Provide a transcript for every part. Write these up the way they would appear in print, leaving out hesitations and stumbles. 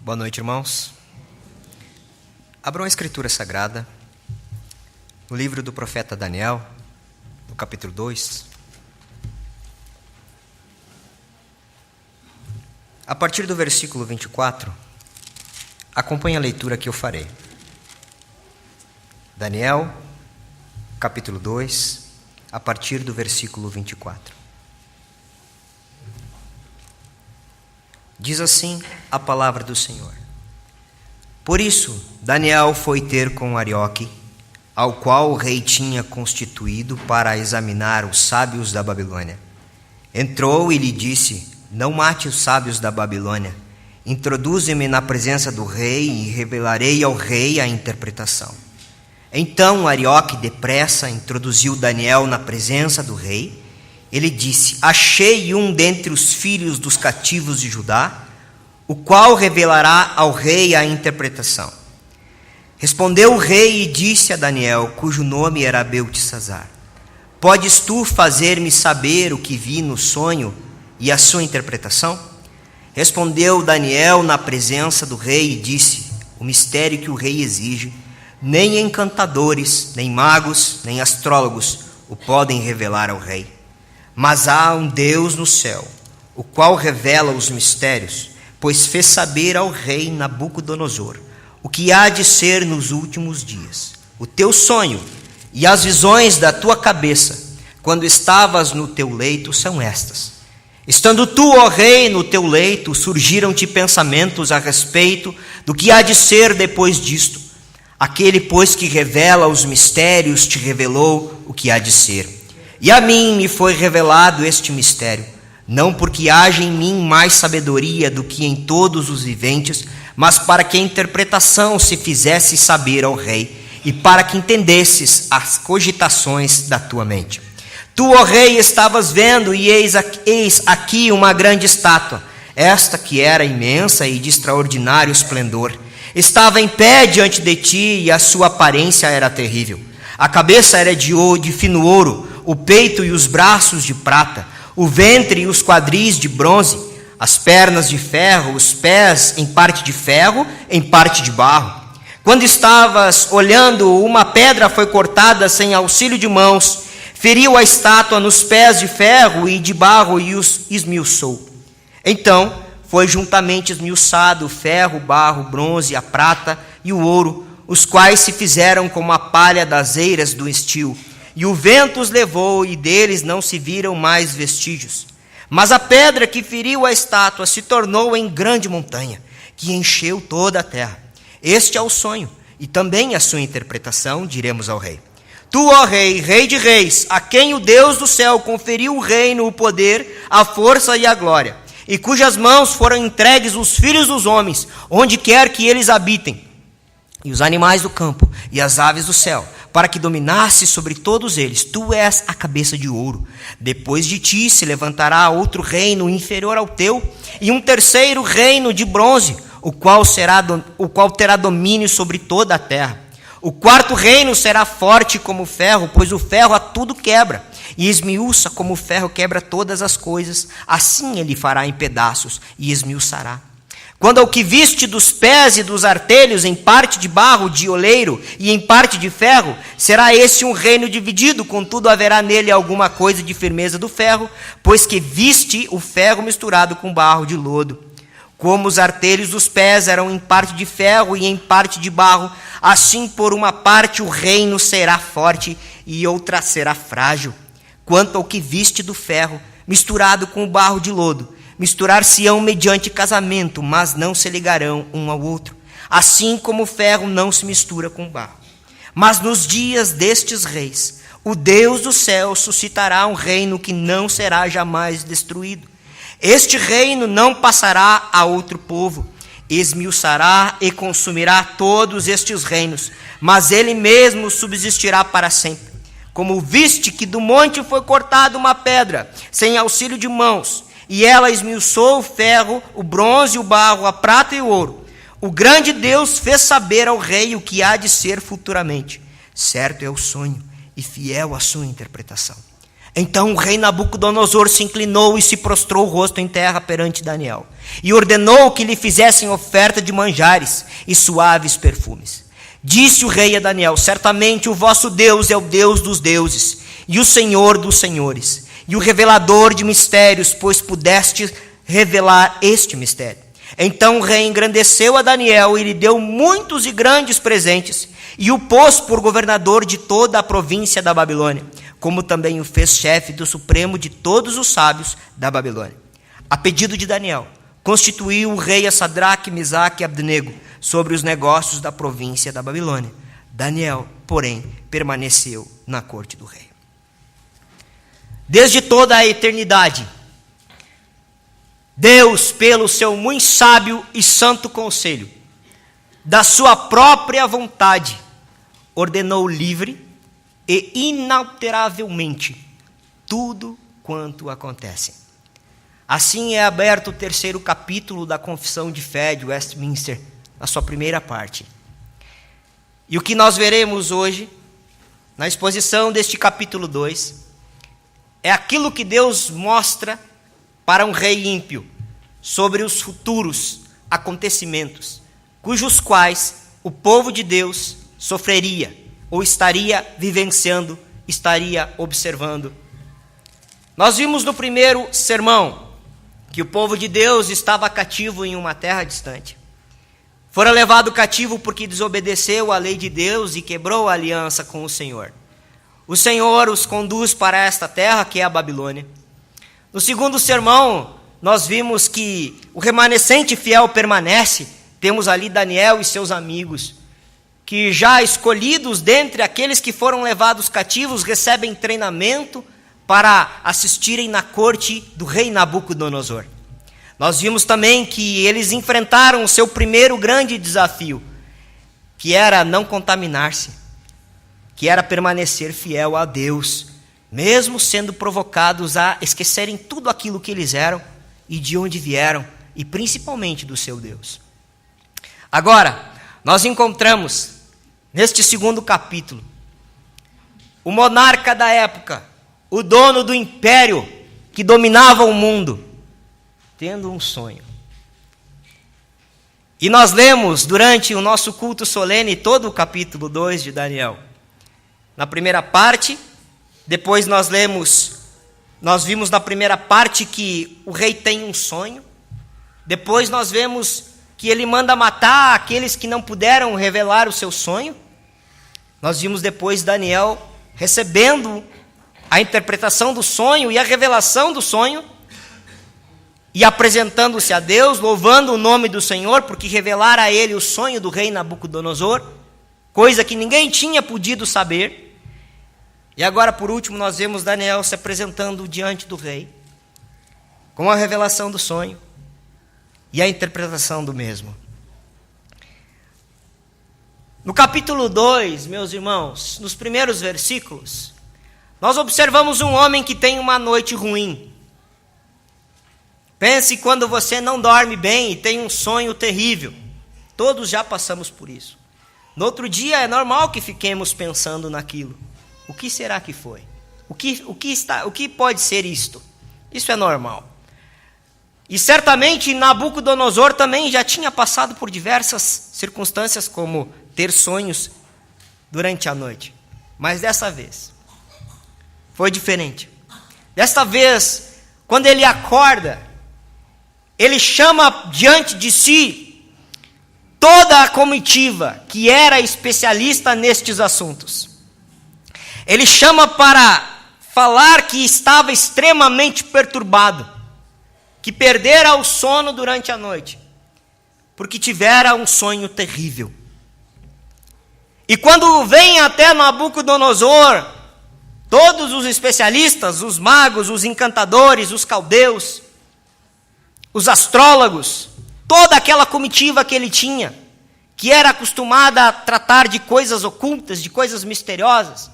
Boa noite, irmãos. Abram a Escritura Sagrada, no livro do profeta Daniel, no capítulo 2. A partir do versículo 24, acompanhe a leitura que eu farei. Daniel, capítulo 2, a partir do versículo 24. Diz assim a palavra do Senhor. Por isso, Daniel foi ter com Arioque, ao qual o rei tinha constituído para examinar os sábios da Babilônia. Entrou e lhe disse: não mate os sábios da Babilônia. Introduze-me na presença do rei e revelarei ao rei a interpretação. Então Arioque depressa introduziu Daniel na presença do rei. Ele disse: achei um dentre os filhos dos cativos de Judá, o qual revelará ao rei a interpretação. Respondeu o rei e disse a Daniel, cujo nome era Beltesazar: podes tu fazer-me saber o que vi no sonho e a sua interpretação? Respondeu Daniel na presença do rei e disse: o mistério que o rei exige, nem encantadores, nem magos, nem astrólogos o podem revelar ao rei. Mas há um Deus no céu, o qual revela os mistérios, pois fez saber ao rei Nabucodonosor o que há de ser nos últimos dias. O teu sonho e as visões da tua cabeça, quando estavas no teu leito, são estas. Estando tu, ó rei, no teu leito, surgiram-te pensamentos a respeito do que há de ser depois disto. Aquele, pois, que revela os mistérios, te revelou o que há de ser. E a mim me foi revelado este mistério, não porque haja em mim mais sabedoria do que em todos os viventes, mas para que a interpretação se fizesse saber ao rei, e para que entendesses as cogitações da tua mente. Tu, ó rei, estavas vendo, e eis aqui uma grande estátua, esta que era imensa e de extraordinário esplendor. Estava em pé diante de ti, e a sua aparência era terrível. A cabeça era de fino ouro, o peito e os braços de prata, o ventre e os quadris de bronze, as pernas de ferro, os pés em parte de ferro, em parte de barro. Quando estavas olhando, uma pedra foi cortada sem auxílio de mãos, feriu a estátua nos pés de ferro e de barro e os esmiuçou. Então foi juntamente esmiuçado o ferro, o barro, o bronze, a prata e o ouro, os quais se fizeram como a palha das eiras do estio. E o vento os levou, e deles não se viram mais vestígios. Mas a pedra que feriu a estátua se tornou em grande montanha, que encheu toda a terra. Este é o sonho, e também a sua interpretação, diremos ao rei. Tu, ó rei, rei de reis, a quem o Deus do céu conferiu o reino, o poder, a força e a glória, e cujas mãos foram entregues os filhos dos homens, onde quer que eles habitem, e os animais do campo, e as aves do céu, para que dominasse sobre todos eles. Tu és a cabeça de ouro. Depois de ti se levantará outro reino inferior ao teu, e um terceiro reino de bronze, o qual terá domínio sobre toda a terra. O quarto reino será forte como o ferro, pois o ferro a tudo quebra, e esmiuça como o ferro quebra todas as coisas. Assim ele fará em pedaços e esmiuçará. Quando ao que viste dos pés e dos artelhos, em parte de barro, de oleiro, e em parte de ferro, será esse um reino dividido, contudo haverá nele alguma coisa de firmeza do ferro, pois que viste o ferro misturado com barro de lodo. Como os artelhos dos pés eram em parte de ferro e em parte de barro, assim por uma parte o reino será forte e outra será frágil. Quanto ao que viste do ferro, misturado com o barro de lodo, misturar-se-ão mediante casamento, mas não se ligarão um ao outro, assim como o ferro não se mistura com o barro. Mas nos dias destes reis, o Deus do céu suscitará um reino que não será jamais destruído. Este reino não passará a outro povo, esmiuçará e consumirá todos estes reinos, mas ele mesmo subsistirá para sempre. Como viste que do monte foi cortada uma pedra, sem auxílio de mãos, e ela esmiuçou o ferro, o bronze, o barro, a prata e o ouro. O grande Deus fez saber ao rei o que há de ser futuramente. Certo é o sonho e fiel a sua interpretação. Então o rei Nabucodonosor se inclinou e se prostrou o rosto em terra perante Daniel, e ordenou que lhe fizessem oferta de manjares e suaves perfumes. Disse o rei a Daniel: certamente o vosso Deus é o Deus dos deuses, e o Senhor dos senhores, e o revelador de mistérios, pois pudeste revelar este mistério. Então o rei engrandeceu a Daniel e lhe deu muitos e grandes presentes, e o pôs por governador de toda a província da Babilônia, como também o fez chefe do supremo de todos os sábios da Babilônia. A pedido de Daniel, constituiu o rei a Sadraque, Mesaque e Abdenego sobre os negócios da província da Babilônia. Daniel, porém, permaneceu na corte do rei. Desde toda a eternidade, Deus, pelo seu muito sábio e santo conselho, da sua própria vontade, ordenou livre e inalteravelmente tudo quanto acontece. Assim é aberto o terceiro capítulo da Confissão de Fé de Westminster, na sua primeira parte. E o que nós veremos hoje, na exposição deste capítulo 2, é aquilo que Deus mostra para um rei ímpio sobre os futuros acontecimentos, cujos quais o povo de Deus sofreria, ou estaria vivenciando, estaria observando. Nós vimos no primeiro sermão que o povo de Deus estava cativo em uma terra distante. Fora levado cativo porque desobedeceu à lei de Deus e quebrou a aliança com o Senhor. O Senhor os conduz para esta terra que é a Babilônia. No segundo sermão, nós vimos que o remanescente fiel permanece. Temos ali Daniel e seus amigos, que já escolhidos dentre aqueles que foram levados cativos, recebem treinamento para assistirem na corte do rei Nabucodonosor. Nós vimos também que eles enfrentaram o seu primeiro grande desafio, que era não contaminar-se, que era permanecer fiel a Deus, mesmo sendo provocados a esquecerem tudo aquilo que eles eram e de onde vieram, e principalmente do seu Deus. Agora, nós encontramos neste segundo capítulo o monarca da época, o dono do império que dominava o mundo, tendo um sonho. E nós lemos durante o nosso culto solene todo o capítulo 2 de Daniel. Na primeira parte, depois nós vimos na primeira parte que o rei tem um sonho. Depois nós vemos que ele manda matar aqueles que não puderam revelar o seu sonho. Nós vimos depois Daniel recebendo a interpretação do sonho e a revelação do sonho, e apresentando-se a Deus, louvando o nome do Senhor, porque revelara a ele o sonho do rei Nabucodonosor, coisa que ninguém tinha podido saber. E agora, por último, nós vemos Daniel se apresentando diante do rei, com a revelação do sonho e a interpretação do mesmo. No capítulo 2, meus irmãos, nos primeiros versículos, nós observamos um homem que tem uma noite ruim. Pense quando você não dorme bem e tem um sonho terrível. Todos já passamos por isso. No outro dia é normal que fiquemos pensando naquilo. O que será que foi? O que pode ser isto? Isso é normal. E certamente Nabucodonosor também já tinha passado por diversas circunstâncias, como ter sonhos durante a noite. Mas dessa vez foi diferente. Desta vez, quando ele acorda, ele chama diante de si toda a comitiva que era especialista nestes assuntos. Ele chama para falar que estava extremamente perturbado, que perdera o sono durante a noite, porque tivera um sonho terrível. E quando vem até Nabucodonosor, todos os especialistas, os magos, os encantadores, os caldeus, os astrólogos, toda aquela comitiva que ele tinha, que era acostumada a tratar de coisas ocultas, de coisas misteriosas,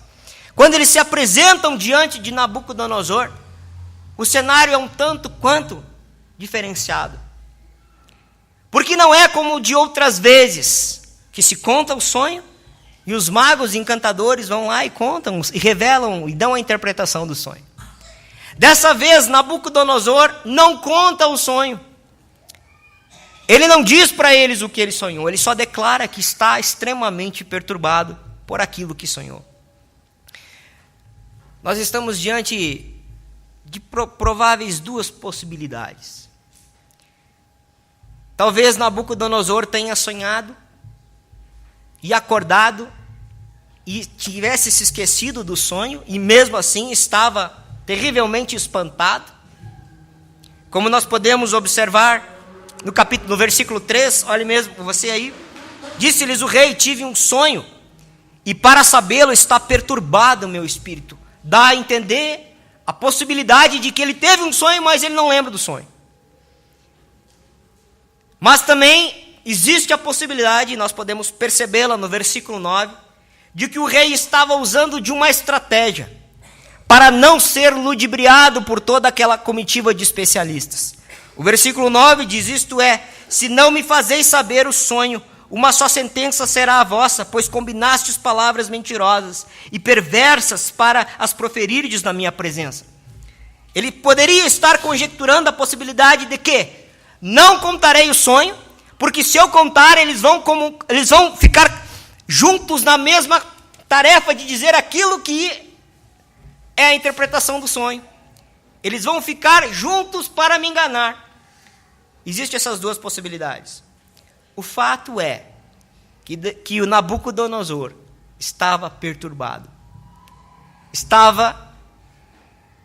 quando eles se apresentam diante de Nabucodonosor, o cenário é um tanto quanto diferenciado. Porque não é como de outras vezes, que se conta o sonho, e os magos e encantadores vão lá e contam, e revelam, e dão a interpretação do sonho. Dessa vez, Nabucodonosor não conta o sonho. Ele não diz para eles o que ele sonhou, ele só declara que está extremamente perturbado por aquilo que sonhou. Nós estamos diante de prováveis duas possibilidades. Talvez Nabucodonosor tenha sonhado e acordado e tivesse se esquecido do sonho e mesmo assim estava terrivelmente espantado. Como nós podemos observar no versículo 3, olhe mesmo você aí. Disse-lhes o rei: tive um sonho, e para sabê-lo está perturbado o meu espírito. Dá a entender a possibilidade de que ele teve um sonho, mas ele não lembra do sonho. Mas também existe a possibilidade, nós podemos percebê-la no versículo 9, de que o rei estava usando de uma estratégia para não ser ludibriado por toda aquela comitiva de especialistas. O versículo 9 diz: isto é, se não me fazeis saber o sonho, uma só sentença será a vossa, pois combinastes palavras mentirosas e perversas para as proferirdes na minha presença. Ele poderia estar conjecturando a possibilidade de que não contarei o sonho, porque se eu contar, eles vão ficar juntos na mesma tarefa de dizer aquilo que é a interpretação do sonho. Eles vão ficar juntos para me enganar. Existem essas duas possibilidades. O fato é que o Nabucodonosor estava perturbado, estava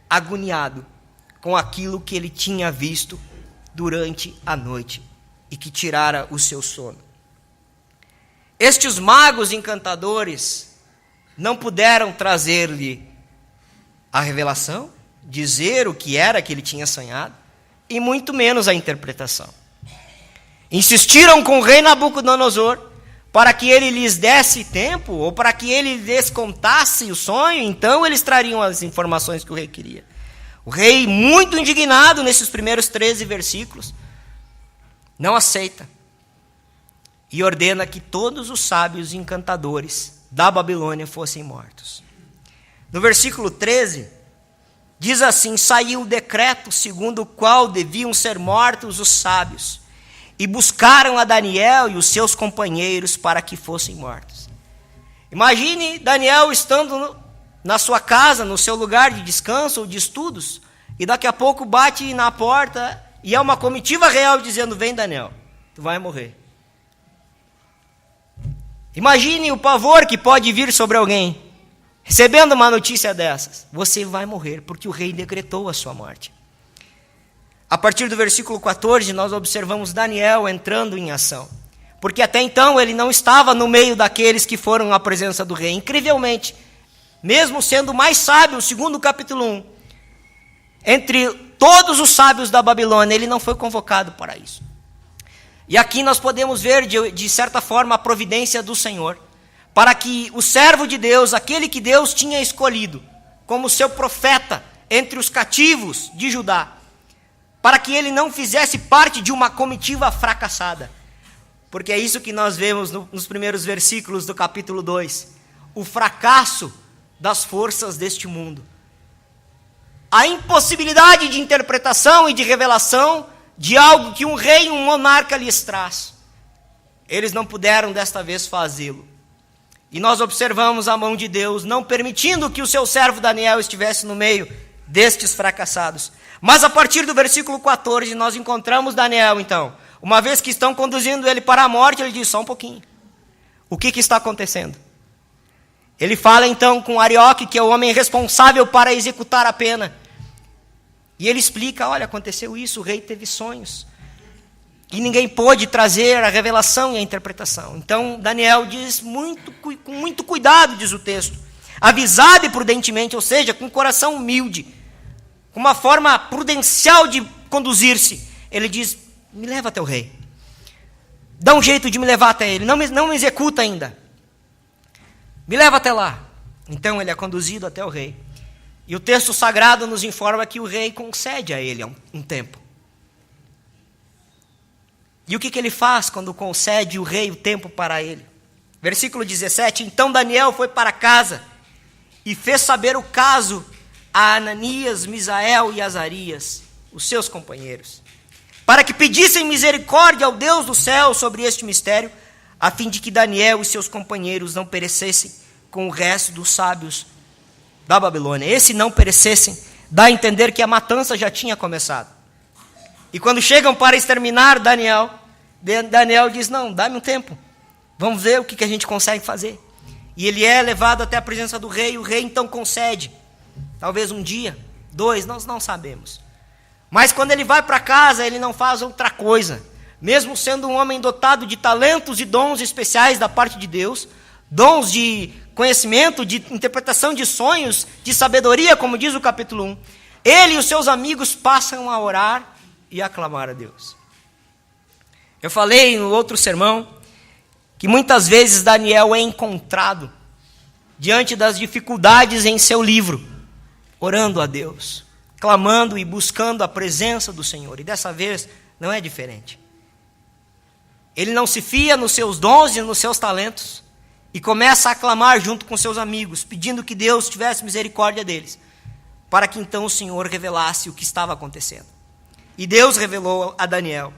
agoniado com aquilo que ele tinha visto durante a noite e que tirara o seu sono. Estes magos encantadores não puderam trazer-lhe a revelação, dizer o que era que ele tinha sonhado, e muito menos a interpretação. Insistiram com o rei Nabucodonosor para que ele lhes desse tempo, ou para que ele lhes contasse o sonho, então eles trariam as informações que o rei queria. O rei, muito indignado nesses primeiros 13 versículos, não aceita e ordena que todos os sábios encantadores da Babilônia fossem mortos. No versículo 13, diz assim: saiu o decreto segundo o qual deviam ser mortos os sábios, e buscaram a Daniel e os seus companheiros para que fossem mortos. Imagine Daniel estando na sua casa, no seu lugar de descanso ou de estudos, e daqui a pouco bate na porta e é uma comitiva real dizendo: vem, Daniel, tu vai morrer. Imagine o pavor que pode vir sobre alguém recebendo uma notícia dessas: você vai morrer, porque o rei decretou a sua morte. A partir do versículo 14, nós observamos Daniel entrando em ação, porque até então ele não estava no meio daqueles que foram à presença do rei. Incrivelmente, mesmo sendo mais sábio, segundo o capítulo 1, entre todos os sábios da Babilônia, ele não foi convocado para isso. E aqui nós podemos ver, de certa forma, a providência do Senhor, para que o servo de Deus, aquele que Deus tinha escolhido como seu profeta entre os cativos de Judá, para que ele não fizesse parte de uma comitiva fracassada. Porque é isso que nós vemos nos primeiros versículos do capítulo 2. O fracasso das forças deste mundo. A impossibilidade de interpretação e de revelação de algo que um rei e um monarca lhes traz. Eles não puderam desta vez fazê-lo. E nós observamos a mão de Deus, não permitindo que o seu servo Daniel estivesse no meio destes fracassados. Mas a partir do versículo 14, nós encontramos Daniel, então. Uma vez que estão conduzindo ele para a morte, ele diz: só um pouquinho. O que está acontecendo? Ele fala então com Arioque, que é o homem responsável para executar a pena. E ele explica: olha, aconteceu isso, o rei teve sonhos. E ninguém pôde trazer a revelação e a interpretação. Então Daniel diz com muito cuidado, diz o texto, avisado e prudentemente, ou seja, com um coração humilde, com uma forma prudencial de conduzir-se. Ele diz: me leva até o rei. Dá um jeito de me levar até ele. Não me executa ainda. Me leva até lá. Então ele é conduzido até o rei. E o texto sagrado nos informa que o rei concede a ele um tempo. E o que ele faz quando concede o rei o tempo para ele? Versículo 17: então Daniel foi para casa e fez saber o caso a Ananias, Misael e Azarias, os seus companheiros, para que pedissem misericórdia ao Deus do céu sobre este mistério, a fim de que Daniel e seus companheiros não perecessem com o resto dos sábios da Babilônia. Esse não perecessem dá a entender que a matança já tinha começado. E quando chegam para exterminar Daniel, Daniel diz: não, dá-me um tempo, vamos ver o que a gente consegue fazer. E ele é levado até a presença do rei, o rei então concede, talvez um dia, 2, nós não sabemos. Mas quando ele vai para casa, ele não faz outra coisa, mesmo sendo um homem dotado de talentos e dons especiais da parte de Deus, dons de conhecimento, de interpretação de sonhos, de sabedoria, como diz o capítulo 1, ele e os seus amigos passam a orar e a clamar a Deus. Eu falei no outro sermão que muitas vezes Daniel é encontrado diante das dificuldades em seu livro, orando a Deus, clamando e buscando a presença do Senhor. E dessa vez não é diferente. Ele não se fia nos seus dons e nos seus talentos e começa a clamar junto com seus amigos, pedindo que Deus tivesse misericórdia deles, para que então o Senhor revelasse o que estava acontecendo. E Deus revelou a Daniel.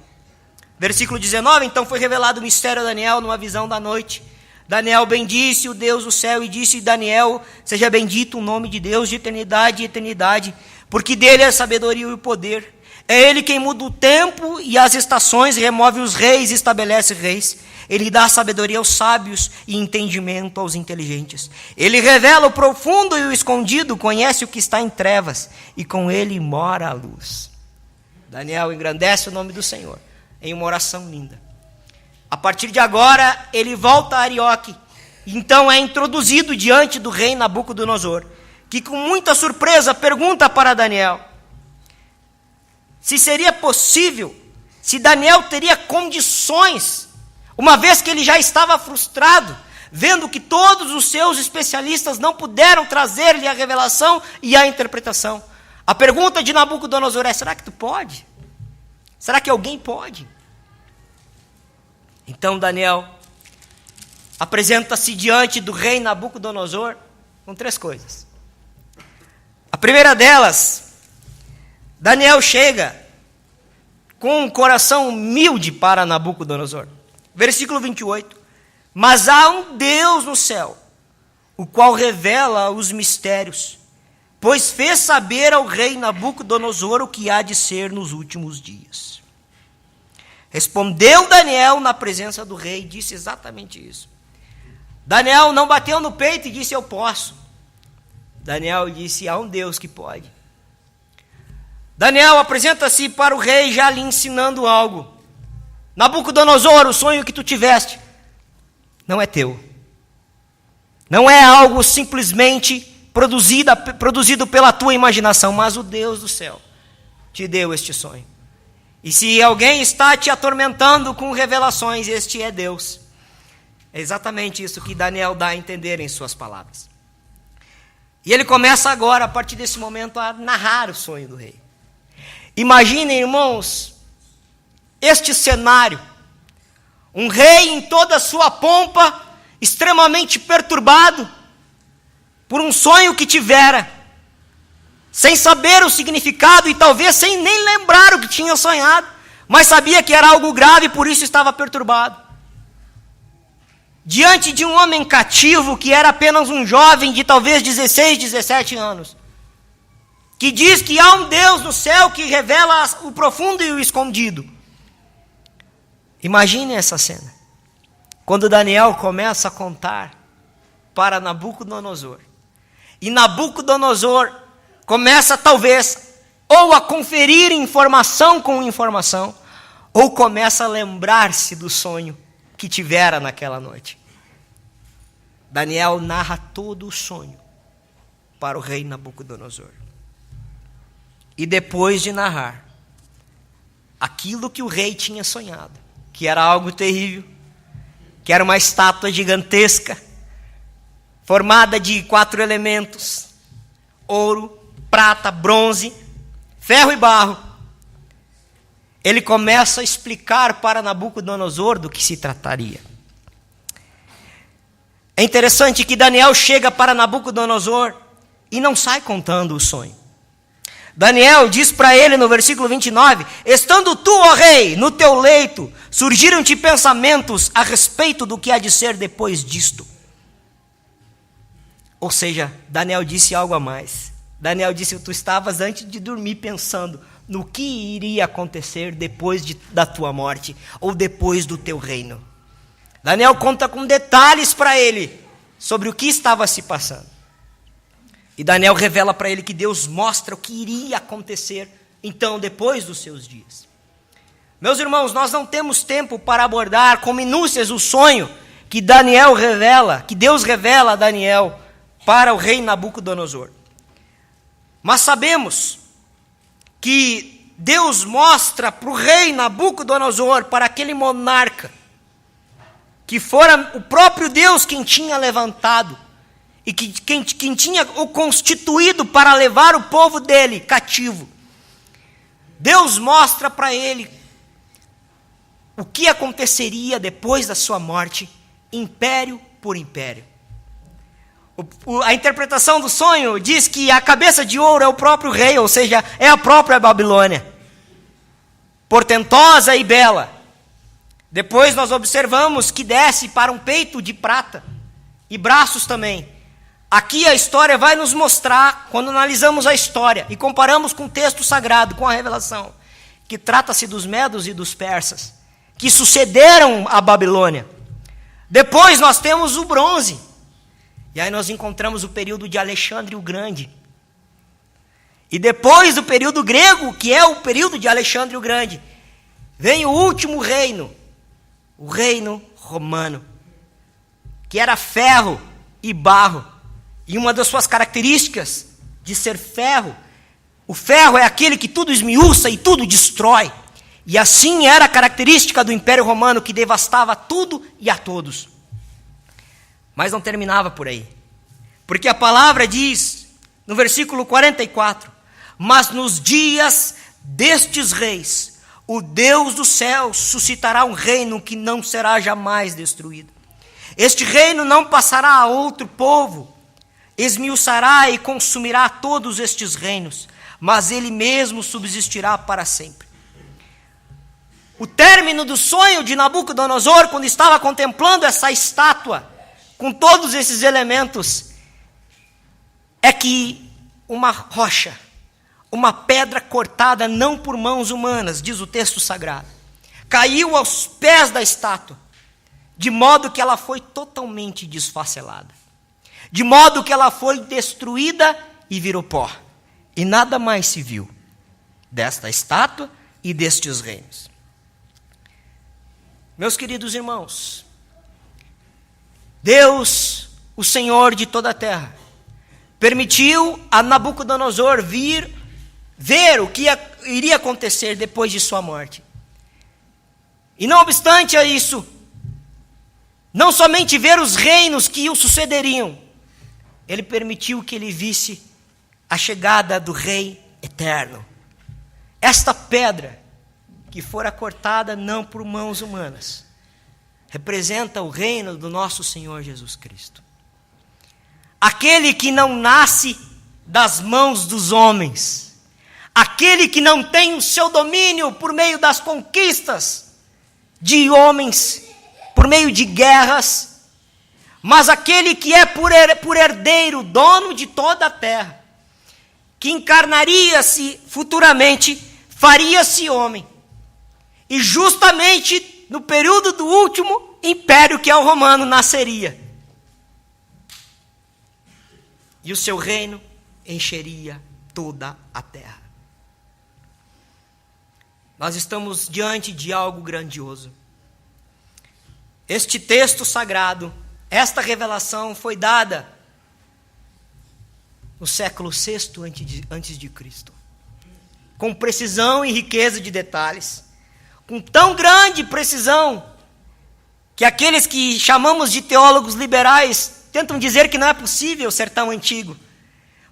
Versículo 19, então foi revelado o mistério a Daniel numa visão da noite. Daniel bendisse o Deus do céu e disse: Daniel, seja bendito o nome de Deus de eternidade e eternidade, porque dele é a sabedoria e o poder. É ele quem muda o tempo e as estações, remove os reis e estabelece reis. Ele dá sabedoria aos sábios e entendimento aos inteligentes. Ele revela o profundo e o escondido, conhece o que está em trevas, e com ele mora a luz. Daniel engrandece o nome do Senhor em uma oração linda. A partir de agora, ele volta a Arioque. Então é introduzido diante do rei Nabucodonosor, que com muita surpresa pergunta para Daniel se seria possível, se Daniel teria condições, uma vez que ele já estava frustrado, vendo que todos os seus especialistas não puderam trazer-lhe a revelação e a interpretação. A pergunta de Nabucodonosor é: será que tu pode? Será que alguém pode? Então Daniel apresenta-se diante do rei Nabucodonosor com 3 coisas. A primeira delas, Daniel chega com um coração humilde para Nabucodonosor. Versículo 28. Mas há um Deus no céu, o qual revela os mistérios, pois fez saber ao rei Nabucodonosor o que há de ser nos últimos dias. Respondeu Daniel na presença do rei e disse exatamente isso. Daniel não bateu no peito e disse: eu posso. Daniel disse: há um Deus que pode. Daniel apresenta-se para o rei já lhe ensinando algo. Nabucodonosor, o sonho que tu tiveste não é teu. Não é algo simplesmente produzido pela tua imaginação, mas o Deus do céu te deu este sonho. E se alguém está te atormentando com revelações, este é Deus. É exatamente isso que Daniel dá a entender em suas palavras. E ele começa agora, a partir desse momento, a narrar o sonho do rei. Imaginem, irmãos, este cenário. Um rei em toda a sua pompa, extremamente perturbado por um sonho que tivera, sem saber o significado e talvez sem nem lembrar o que tinha sonhado, mas sabia que era algo grave e por isso estava perturbado. Diante de um homem cativo que era apenas um jovem de talvez 16, 17 anos, que diz que há um Deus no céu que revela o profundo e o escondido. Imagine essa cena. Quando Daniel começa a contar para Nabucodonosor, e Nabucodonosor começa talvez ou a conferir informação com informação, ou começa a lembrar-se do sonho que tivera naquela noite. Daniel narra todo o sonho para o rei Nabucodonosor. E depois de narrar aquilo que o rei tinha sonhado, que era algo terrível, que era uma estátua gigantesca, formada de 4 elementos: ouro, prata, bronze, ferro e barro. Ele começa a explicar para Nabucodonosor do que se trataria. É interessante que Daniel chega para Nabucodonosor e não sai contando o sonho. Daniel diz para ele no versículo 29, estando tu, ó rei, no teu leito, surgiram-te pensamentos a respeito do que há de ser depois disto. Ou seja, Daniel disse algo a mais. Daniel disse, tu estavas antes de dormir pensando no que iria acontecer depois da tua morte, ou depois do teu reino. Daniel conta com detalhes para ele, sobre o que estava se passando. E Daniel revela para ele que Deus mostra o que iria acontecer, então, depois dos seus dias. Meus irmãos, nós não temos tempo para abordar com minúcias o sonho que Daniel revela, que Deus revela a Daniel para o rei Nabucodonosor. Mas sabemos que Deus mostra para o rei Nabucodonosor, para aquele monarca, que fora o próprio Deus quem tinha levantado, e quem tinha o constituído para levar o povo dele cativo. Deus mostra para ele o que aconteceria depois da sua morte, império por império. A interpretação do sonho diz que a cabeça de ouro é o próprio rei, ou seja, é a própria Babilônia, portentosa e bela. Depois nós observamos que desce para um peito de prata e braços também. Aqui a história vai nos mostrar, quando analisamos a história e comparamos com o texto sagrado, com a revelação, que trata-se dos medos e dos persas, que sucederam a Babilônia. Depois nós temos o bronze, e aí nós encontramos o período de Alexandre o Grande. E depois do período grego, que é o período de Alexandre o Grande, vem o último reino, o reino romano, que era ferro e barro. E uma das suas características de ser ferro, o ferro é aquele que tudo esmiuça e tudo destrói. E assim era a característica do Império Romano, que devastava tudo e a todos. Mas não terminava por aí. Porque a palavra diz, no versículo 44, mas nos dias destes reis, o Deus do céu suscitará um reino que não será jamais destruído. Este reino não passará a outro povo, esmiuçará e consumirá todos estes reinos, mas ele mesmo subsistirá para sempre. O término do sonho de Nabucodonosor, quando estava contemplando essa estátua, com todos esses elementos, é que uma rocha, uma pedra cortada não por mãos humanas, diz o texto sagrado, caiu aos pés da estátua, de modo que ela foi totalmente desfacelada. De modo que ela foi destruída e virou pó. E nada mais se viu desta estátua e destes reinos. Meus queridos irmãos, Deus, o Senhor de toda a terra, permitiu a Nabucodonosor ver o que iria acontecer depois de sua morte. E não obstante a isso, não somente ver os reinos que o sucederiam, ele permitiu que ele visse a chegada do Rei Eterno. Esta pedra, que fora cortada não por mãos humanas, representa o reino do nosso Senhor Jesus Cristo. Aquele que não nasce das mãos dos homens, aquele que não tem o seu domínio por meio das conquistas de homens, por meio de guerras, mas aquele que é por herdeiro, dono de toda a terra, que encarnaria-se futuramente, faria-se homem, e justamente no período do último império, que é o romano, nasceria. E o seu reino encheria toda a terra. Nós estamos diante de algo grandioso. Este texto sagrado, esta revelação foi dada no século VI antes de Cristo, com precisão e riqueza de detalhes, com tão grande precisão que aqueles que chamamos de teólogos liberais tentam dizer que não é possível ser tão antigo,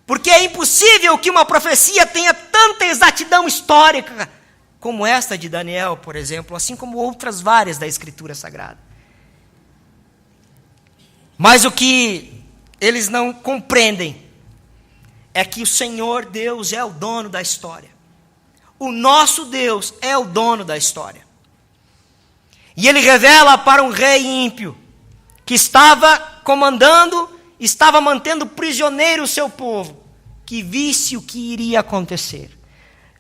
porque é impossível que uma profecia tenha tanta exatidão histórica como esta de Daniel, por exemplo, assim como outras várias da Escritura Sagrada. Mas o que eles não compreendem é que o Senhor Deus é o dono da história. O nosso Deus é o dono da história. E ele revela para um rei ímpio, que estava comandando, estava mantendo prisioneiro o seu povo, que visse o que iria acontecer.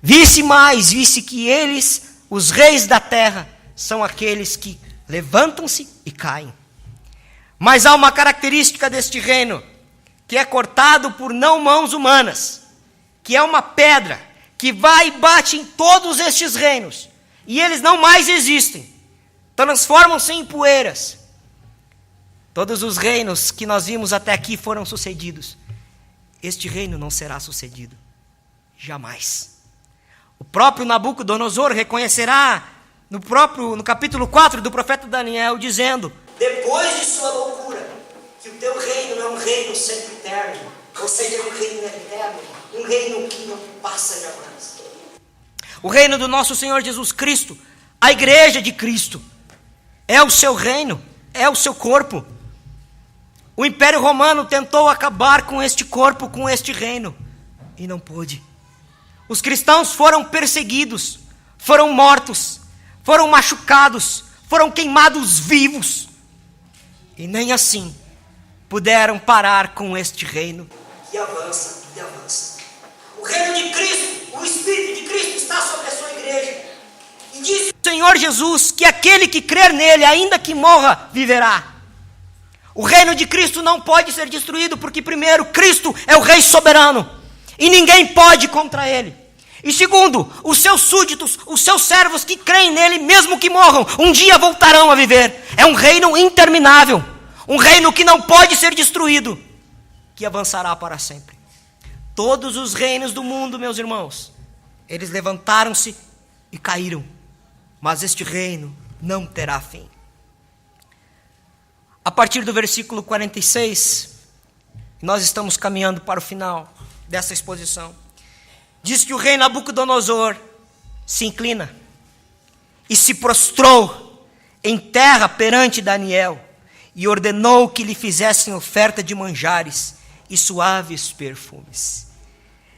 Visse que eles, os reis da terra, são aqueles que levantam-se e caem. Mas há uma característica deste reino, que é cortado por não mãos humanas, que é uma pedra, que vai e bate em todos estes reinos, e eles não mais existem, transformam-se em poeiras. Todos os reinos que nós vimos até aqui foram sucedidos. Este reino não será sucedido, jamais. O próprio Nabucodonosor reconhecerá no capítulo 4 do profeta Daniel, dizendo: depois de sua loucura, que o teu reino não é um reino sempre eterno, ou seja, é um reino eterno, um reino que não passa jamais. O reino do nosso Senhor Jesus Cristo, a igreja de Cristo, é o seu reino, é o seu corpo. O Império Romano tentou acabar com este corpo, com este reino, e não pôde. Os cristãos foram perseguidos, foram mortos, foram machucados, foram queimados vivos, e nem assim puderam parar com este reino que avança e avança. O reino de Cristo, o Espírito de Cristo está sobre a sua igreja. E disse o Senhor Jesus que aquele que crer nele, ainda que morra, viverá. O reino de Cristo não pode ser destruído, porque primeiro, Cristo é o Rei soberano, e ninguém pode contra ele. E segundo, os seus súditos, os seus servos que creem nele, mesmo que morram, um dia voltarão a viver. É um reino interminável, um reino que não pode ser destruído, que avançará para sempre. Todos os reinos do mundo, meus irmãos, eles levantaram-se e caíram, mas este reino não terá fim. A partir do versículo 46, nós estamos caminhando para o final dessa exposição. Diz que o rei Nabucodonosor se inclina e se prostrou em terra perante Daniel e ordenou que lhe fizessem oferta de manjares e suaves perfumes.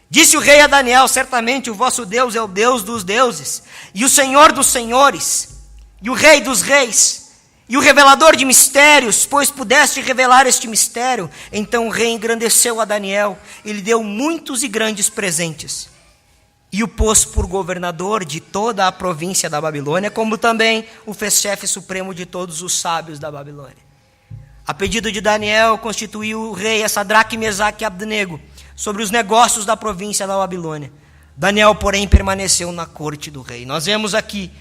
Disse o rei a Daniel: certamente o vosso Deus é o Deus dos deuses e o Senhor dos senhores e o Rei dos reis e o revelador de mistérios, pois pudeste revelar este mistério. Então o rei engrandeceu a Daniel e lhe deu muitos e grandes presentes, e o pôs por governador de toda a província da Babilônia, como também o fez chefe supremo de todos os sábios da Babilônia. A pedido de Daniel, constituiu o rei a Sadraque, Mesaque e Abdenego sobre os negócios da província da Babilônia. Daniel, porém, permaneceu na corte do rei. Nós vemos aqui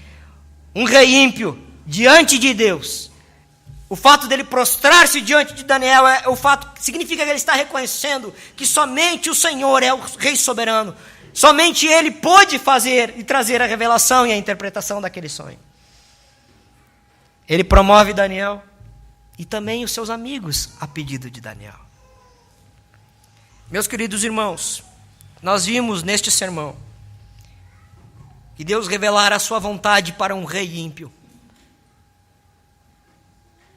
um rei ímpio diante de Deus. O fato dele prostrar-se diante de Daniel significa que ele está reconhecendo que somente o Senhor é o Rei soberano. Somente ele pôde fazer e trazer a revelação e a interpretação daquele sonho. Ele promove Daniel e também os seus amigos a pedido de Daniel. Meus queridos irmãos, nós vimos neste sermão que Deus revelara a sua vontade para um rei ímpio.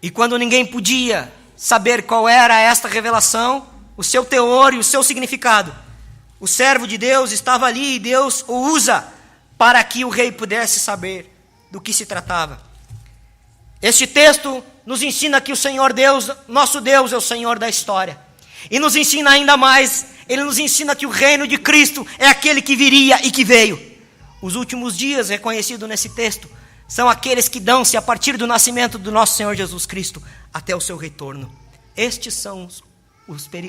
E quando ninguém podia saber qual era esta revelação, o seu teor e o seu significado, o servo de Deus estava ali e Deus o usa para que o rei pudesse saber do que se tratava. Este texto nos ensina que o Senhor Deus, nosso Deus, é o Senhor da história. E nos ensina ainda mais, ele nos ensina que o reino de Cristo é aquele que viria e que veio. Os últimos dias, reconhecido nesse texto, são aqueles que dão-se a partir do nascimento do nosso Senhor Jesus Cristo até o seu retorno. Estes são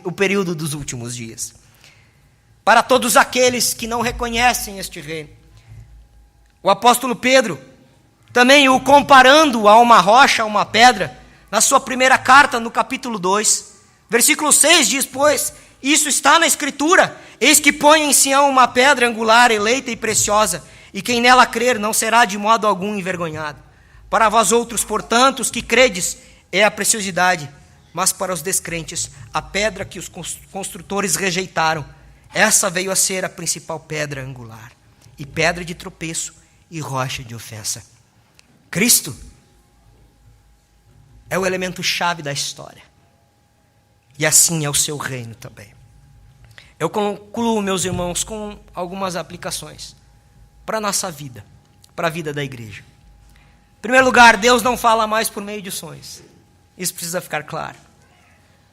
o período dos últimos dias. Para todos aqueles que não reconhecem este reino, o apóstolo Pedro, também o comparando a uma rocha, a uma pedra, na sua primeira carta, no capítulo 2, versículo 6 diz: pois isso está na Escritura, eis que põe em Sião uma pedra angular, eleita e preciosa, e quem nela crer não será de modo algum envergonhado. Para vós outros, portanto, os que credes, é a preciosidade, mas para os descrentes, a pedra que os construtores rejeitaram, essa veio a ser a principal pedra angular, e pedra de tropeço e rocha de ofensa. Cristo é o elemento chave da história, e assim é o seu reino também. Eu concluo, meus irmãos, com algumas aplicações para a nossa vida, para a vida da igreja. Em primeiro lugar, Deus não fala mais por meio de sonhos. Isso precisa ficar claro.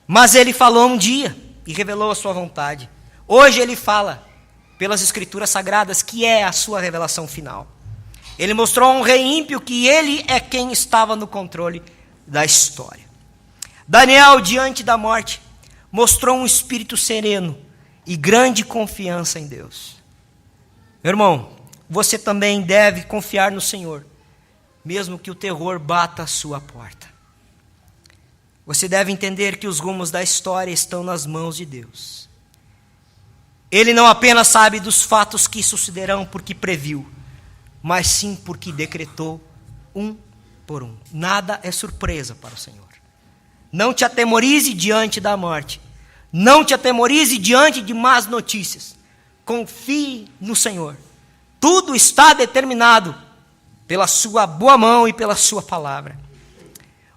Mas Ele falou um dia e revelou a sua vontade. Hoje Ele fala pelas Escrituras Sagradas, que é a sua revelação final. Ele mostrou a um rei ímpio que Ele é quem estava no controle da história. Daniel, diante da morte, mostrou um espírito sereno e grande confiança em Deus. Meu irmão, você também deve confiar no Senhor, mesmo que o terror bata a sua porta. Você deve entender que os rumos da história estão nas mãos de Deus. Ele não apenas sabe dos fatos que sucederão porque previu, mas sim porque decretou um por um. Nada é surpresa para o Senhor. Não te atemorize diante da morte. Não te atemorize diante de más notícias. Confie no Senhor. Tudo está determinado pela sua boa mão e pela sua palavra.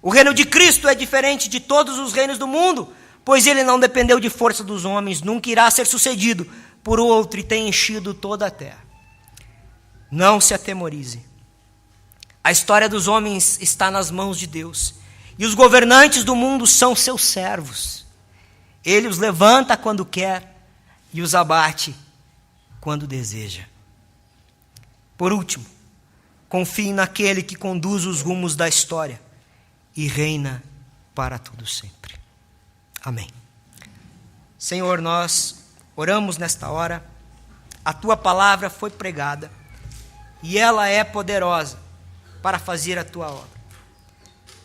O reino de Cristo é diferente de todos os reinos do mundo, pois ele não dependeu de força dos homens, nunca irá ser sucedido por outro e tem enchido toda a terra. Não se atemorize. A história dos homens está nas mãos de Deus, e os governantes do mundo são seus servos. Ele os levanta quando quer e os abate quando deseja. Por último, confie naquele que conduz os rumos da história e reina para todo sempre. Amém. Senhor, nós oramos nesta hora. A tua palavra foi pregada e ela é poderosa para fazer a tua obra.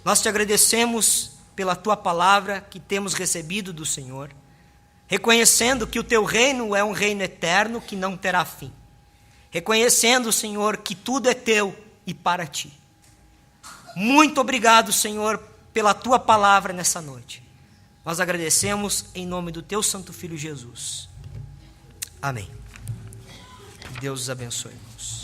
Nós te agradecemos pela tua palavra que temos recebido do Senhor, reconhecendo que o teu reino é um reino eterno que não terá fim. Reconhecendo, Senhor, que tudo é teu e para ti. Muito obrigado, Senhor, pela tua palavra nessa noite. Nós agradecemos em nome do teu santo filho Jesus. Amém. Deus os abençoe, irmãos.